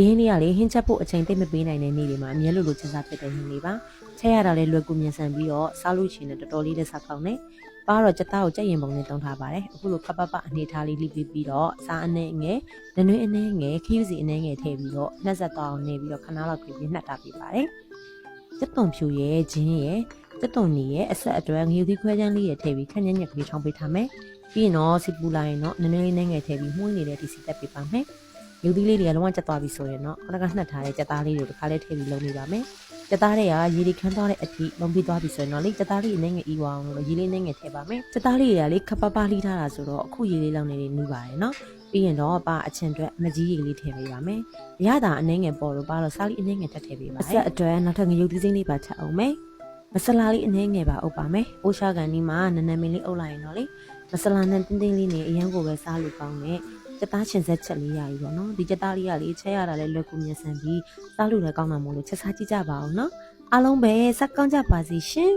ဒီဟင်းလေးကလေဟင်းချက်ဖို့အချိန်သိမ့်မပေးနိုင်တဲ့နေ့တွေမှာအမြဲလိုချက်စားဖြစ်တဲ့ဟင်းလေးပါချက်ရတာလည်းလွယ်ကူမြန်ဆန်ပြီးတော့စားလို့ရှိရင်တော်တော်လေးလက်စားကောင်းတယ်ပါတော့ကြက်သားကိုကြက်ရင်ပုံနဲ့တုံးထားပါတယ်အခုလိုခပ်ပပအနေထားလေးလိပြီးတော့စားအနေငယ်နွေးအနေငယ်ခီးစီအနေငယ်ထည့်ပြီးတော့နှက်ဆက်သွားအောင်နေပြီးတော့ခဏလောက်ပြင်နှက်ထားပြပါတယ်ကြက်သွန်ဖြူရဲ့ဂျင်းရဲ့ကြက်သွန်နီရဲ့အဆက်အတွဲငရုတ်သီးခွဲချမ်းလေးရဲ့ထည့်ပြီးခက်ညက်ညက်ကလေးထောင်းပေးထားမယ်ပြီးရင်တော့စီပူလာရင်တော့နွေးလေးငယ်ထည့်ပြီးမှုန်းနေတဲ့ဒီစီတက်ပေးပါမယ်ရုပ်သီးလေးတွေကလုံးဝကျက်သွားပြီဆိုရင်တော့ခဏခဏနှက်ထားတဲ့ကြက်သားလေးတွေတစ်ခါလေးထည့်ပြီးလုံးနေပါမယ်ကြက်သားတွေကရေဒီခမ်းသွားတဲ့အထိလုံးပြီးသွားပြီဆိုရင်တော့လေကြက်သားလေးအနေငယ်အီဝအောင်လို့ရေလေးနဲ့ငယ်ထည့်ပါမယ်ကြက်သားလေးတွေကလေခပ်ပပလှီးထားတာဆိုတော့အခုရေလေးလောင်းနေနေနှူးပါတယ်နော်ပြီးရင်တော့ပါအချင်အတွက်မကြီးရေလေးထည့်ပေးပါမယ်ရတာအနေငယ်ပေါ်လို့ပါတော့စားလေးအနေငယ်တက်ထည့်ပေးပါအဆက်အတွက်နောက်ထပ်ငရုတ်သီးစိမ့်လေးပါချက်အောင်မယ်မဆလာလေးအနေငယ်ပါအုပ်ပါမယ်အိုးရှာကန်ဒီမှာနန်းနန်းမင်းလေးအုပ်လိုက်ရင်တော့လေမဆလာနဲ့တင်းတင်းလေးနဲ့အရန်ကိုပဲစားလို့ကောင်းတယ်ကြက်သားချင်ဆက်ချက်လေးရပြီပေါ့နော်ဒီကြက်သားလေးကလေချက်ရတာလည်းလွယ်ကူမြန်ဆန်ပြီးစားလို့လည်းကောင်းတာမို့လို့ချက်စားကြည့်ကြပါအောင်နော်အားလုံးပဲစက်ကောင်းကြပါစေရှင်